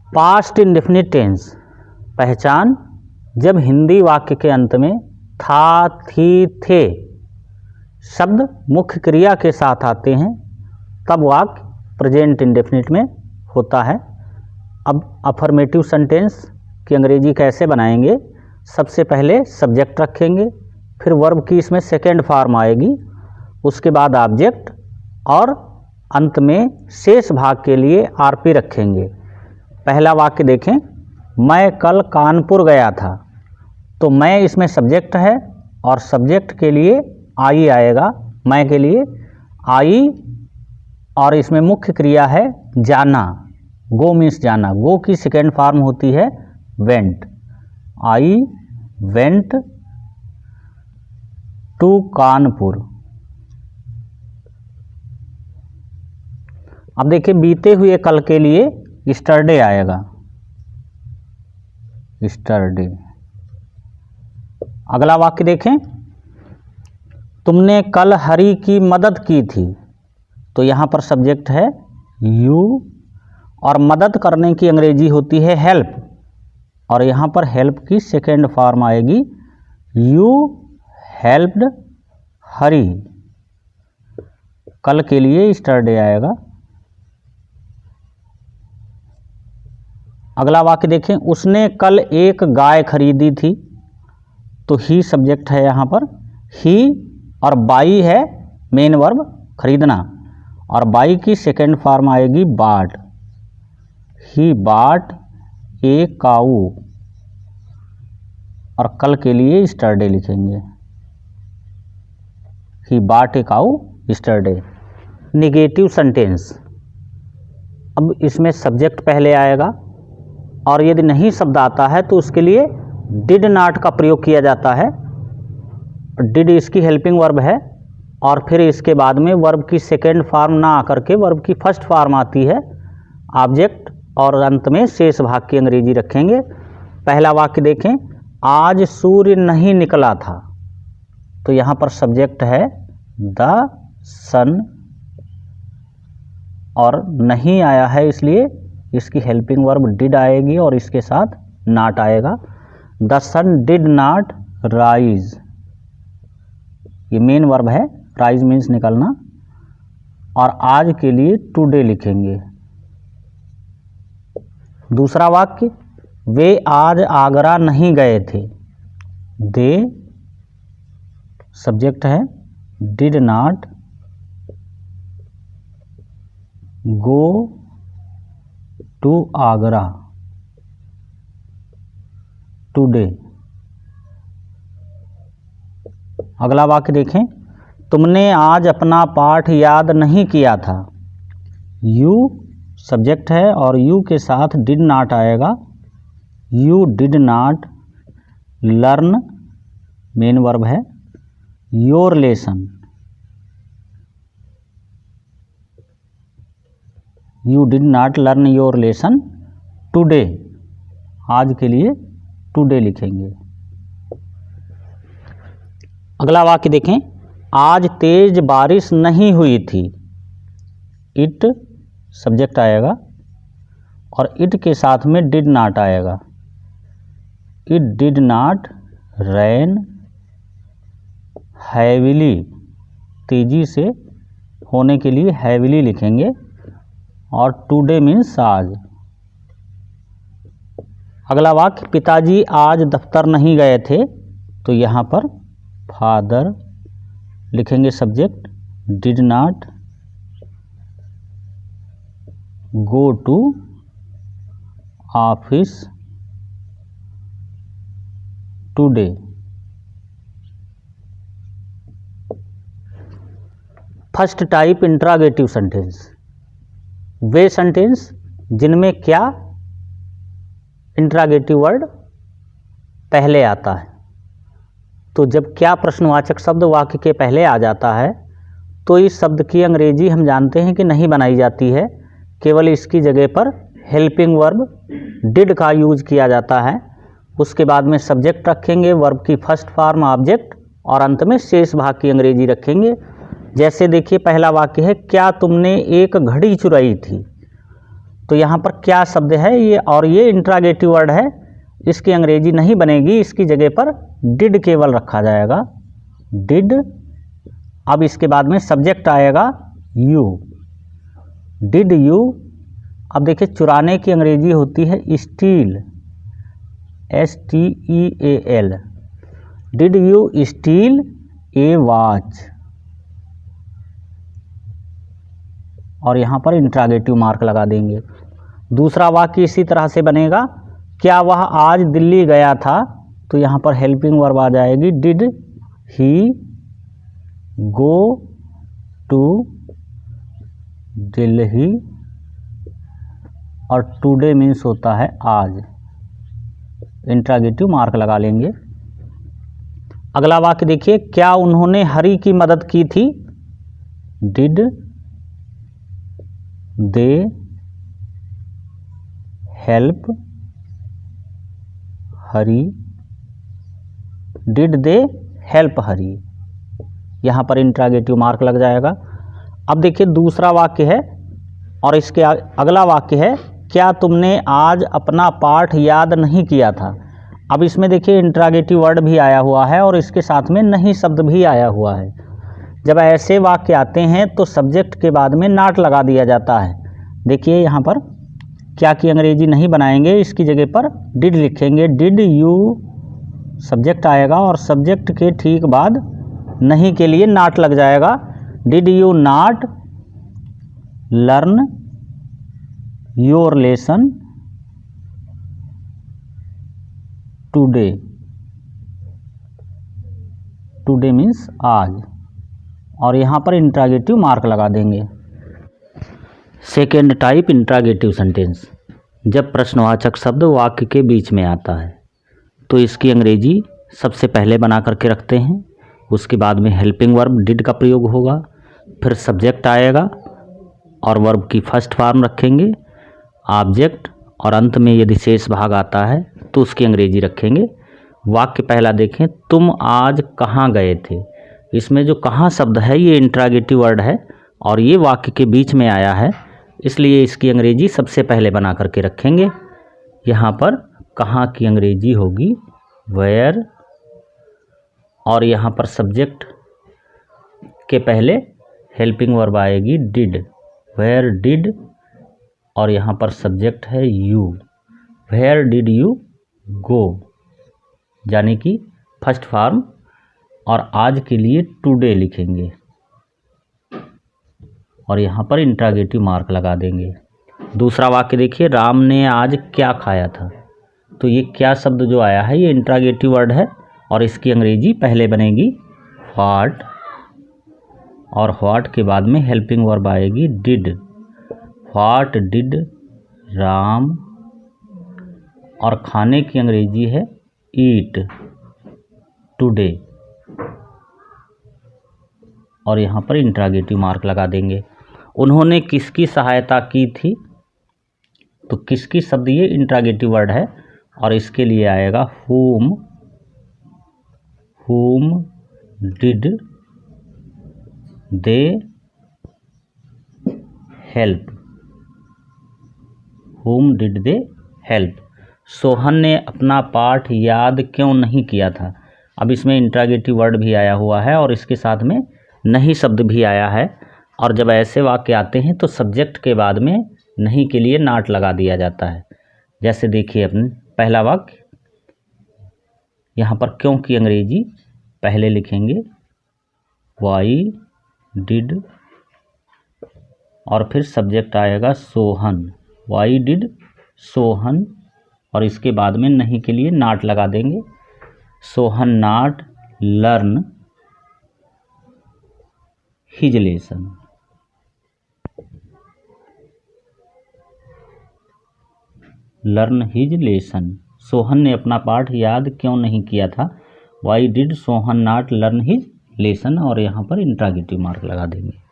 Past indefinite tense पहचान, जब हिंदी वाक्य के अंत में था, थी, थे शब्द मुख्य क्रिया के साथ आते हैं तब वाक्य प्रेजेंट इंडेफिनिट में होता है। अब अफर्मेटिव सेंटेंस की अंग्रेजी कैसे बनाएंगे? सबसे पहले सब्जेक्ट रखेंगे, फिर वर्ब की इसमें सेकेंड फॉर्म आएगी, उसके बाद ऑब्जेक्ट और अंत में शेष भाग के लिए आरपी रखेंगे। पहला वाक्य देखें, मैं कल कानपुर गया था। तो मैं इसमें सब्जेक्ट है और सब्जेक्ट के लिए आई आएगा, मैं के लिए आई, और इसमें मुख्य क्रिया है जाना, गो मीन्स जाना। गो की सेकेंड फॉर्म होती है went. I went to Kanpur. अब देखिए बीते हुए कल के लिए यस्टरडे आएगा, यस्टरडे। अगला वाक्य देखें, तुमने कल हरी की मदद की थी। तो यहाँ पर सब्जेक्ट है यू और मदद करने की अंग्रेजी होती है हेल्प, और यहाँ पर हेल्प की सेकेंड फॉर्म आएगी यू हेल्प्ड हरी। कल के लिए यस्टरडे आएगा। अगला वाक्य देखें, उसने कल एक गाय खरीदी थी। तो ही सब्जेक्ट है यहाँ पर, ही और बाई है मेन वर्ब खरीदना, और बाई की सेकेंड फॉर्म आएगी बाट। ही बाट ए काऊ, और कल के लिए यस्टरडे लिखेंगे, ही बाट ए काऊ यस्टरडे। नेगेटिव सेंटेंस, अब इसमें सब्जेक्ट पहले आएगा और यदि नहीं शब्द आता है तो उसके लिए डिड नॉट का प्रयोग किया जाता है। डिड इसकी हेल्पिंग वर्ब है और फिर इसके बाद में वर्ब की सेकेंड फॉर्म ना आकर के वर्ब की फर्स्ट फॉर्म आती है ऑब्जेक्ट, और अंत में शेष भाग की अंग्रेजी रखेंगे। पहला वाक्य देखें, आज सूर्य नहीं निकला था। तो यहाँ पर सब्जेक्ट है द सन और नहीं आया है इसलिए इसकी हेल्पिंग वर्ब डिड आएगी और इसके साथ नॉट आएगा। The sun did not rise, ये मेन वर्ब है, राइज मीन्स निकलना, और आज के लिए टुडे लिखेंगे। दूसरा वाक्य, वे आज आगरा नहीं गए थे। दे सब्जेक्ट है did not go to Agra today. अगला वाक्य देखें, तुमने आज अपना पाठ याद नहीं किया था। यू सब्जेक्ट है और यू के साथ डिड नॉट आएगा। You did not learn main verb है your lesson. You did not learn your lesson today, आज के लिए टुडे लिखेंगे। अगला वाक्य देखें, आज तेज बारिश नहीं हुई थी। इट सब्जेक्ट आएगा और इट के साथ में डिड नॉट आएगा। It did not rain heavily, तेजी से होने के लिए हैविली लिखेंगे, और टुडे मीन्स आज। अगला वाक्य, पिताजी आज दफ्तर नहीं गए थे। तो यहाँ पर फादर लिखेंगे subject did not go to office today. First type interrogative sentence, वे सेंटेंस जिनमें क्या इंट्रागेटिव वर्ड पहले आता है। तो जब क्या प्रश्नवाचक शब्द वाक्य के पहले आ जाता है तो इस शब्द की अंग्रेजी हम जानते हैं कि नहीं बनाई जाती है, केवल इसकी जगह पर हेल्पिंग वर्ब डिड का यूज किया जाता है। उसके बाद में सब्जेक्ट रखेंगे, वर्ब की फर्स्ट फॉर्म ऑब्जेक्ट, और अंत में शेष भाग की अंग्रेजी रखेंगे। जैसे देखिए पहला वाक्य है, क्या तुमने एक घड़ी चुराई थी। तो यहाँ पर क्या शब्द है ये, और ये इंट्रागेटिव वर्ड है, इसकी अंग्रेजी नहीं बनेगी, इसकी जगह पर डिड केवल रखा जाएगा, डिड। अब इसके बाद में सब्जेक्ट आएगा यू, डिड यू। अब देखिए चुराने की अंग्रेजी होती है steel, STEAL, did you steel A watch, और यहाँ पर इंट्रागेटिव मार्क लगा देंगे। दूसरा वाक्य इसी तरह से बनेगा, क्या वह आज दिल्ली गया था, तो यहाँ पर हेल्पिंग वर्ब आ जाएगी, did he go to Delhi, और टुडे मीन्स होता है आज, इंट्रागेटिव मार्क लगा लेंगे। अगला वाक्य देखिए, क्या उन्होंने हरी की मदद की थी, did they help Hari, did they help Hari, यहाँ पर इंट्रागेटिव मार्क लग जाएगा। अब देखिए दूसरा वाक्य है और इसके अगला वाक्य है, क्या तुमने आज अपना पाठ याद नहीं किया था। अब इसमें देखिए इंट्रागेटिव वर्ड भी आया हुआ है और इसके साथ में नहीं शब्द भी आया हुआ है। जब ऐसे वाक्य आते हैं तो सब्जेक्ट के बाद में नॉट लगा दिया जाता है। देखिए यहाँ पर क्या की अंग्रेजी नहीं बनाएंगे, इसकी जगह पर डिड लिखेंगे, डिड यू सब्जेक्ट आएगा और सब्जेक्ट के ठीक बाद नहीं के लिए नॉट लग जाएगा, did you not learn your lesson today, today means आज, और यहाँ पर इंट्रागेटिव मार्क लगा देंगे। सेकेंड टाइप इंट्रागेटिव सेंटेंस, जब प्रश्नवाचक शब्द वाक्य के बीच में आता है तो इसकी अंग्रेजी सबसे पहले बना करके रखते हैं, उसके बाद में हेल्पिंग वर्ब डिड का प्रयोग होगा, फिर सब्जेक्ट आएगा और वर्ब की फर्स्ट फॉर्म रखेंगे, ऑब्जेक्ट, और अंत में यदि शेष भाग आता है तो उसकी अंग्रेजी रखेंगे। वाक्य पहला देखें, तुम आज कहाँ गए थे। इसमें जो कहाँ शब्द है ये इंट्रागेटिव वर्ड है और ये वाक्य के बीच में आया है, इसलिए इसकी अंग्रेजी सबसे पहले बना करके रखेंगे। यहाँ पर कहाँ की अंग्रेजी होगी वेयर, और यहाँ पर सब्जेक्ट के पहले हेल्पिंग वर्ब आएगी डिड, वेयर डिड, और यहाँ पर सब्जेक्ट है you, where did you go, यानी कि फर्स्ट फॉर्म, और आज के लिए टुडे लिखेंगे और यहाँ पर इंट्रागेटिव मार्क लगा देंगे। दूसरा वाक्य देखिए, राम ने आज क्या खाया था। तो ये क्या शब्द जो आया है ये इंट्रागेटिव वर्ड है और इसकी अंग्रेजी पहले बनेगी व्हाट, और व्हाट के बाद में हेल्पिंग वर्ब आएगी डिड, व्हाट डिड राम, और खाने की अंग्रेजी है ईट टुडे, और यहाँ पर इंट्रागेटिव मार्क लगा देंगे। उन्होंने किसकी सहायता की थी, तो किसकी शब्द ये इंट्रागेटिव वर्ड है और इसके लिए आएगा whom, whom did they help, whom did they help। Sohan ने अपना पाठ याद क्यों नहीं किया था। अब इसमें इंट्रागेटिव वर्ड भी आया हुआ है और इसके साथ में नहीं शब्द भी आया है, और जब ऐसे वाक्य आते हैं तो सब्जेक्ट के बाद में नहीं के लिए नॉट लगा दिया जाता है। जैसे देखिए अपने पहला वाक्य, यहाँ पर क्यों की अंग्रेजी पहले लिखेंगे वाई डिड, और फिर सब्जेक्ट आएगा सोहन, वाई डिड सोहन, और इसके बाद में नहीं के लिए नॉट लगा देंगे, Sohan not learn his lesson. Learn his lesson, Sohan ने अपना पाठ याद क्यों नहीं किया था, why did Sohan not learn his lesson, और यहाँ पर इंट्रागेटिव मार्क लगा देंगे।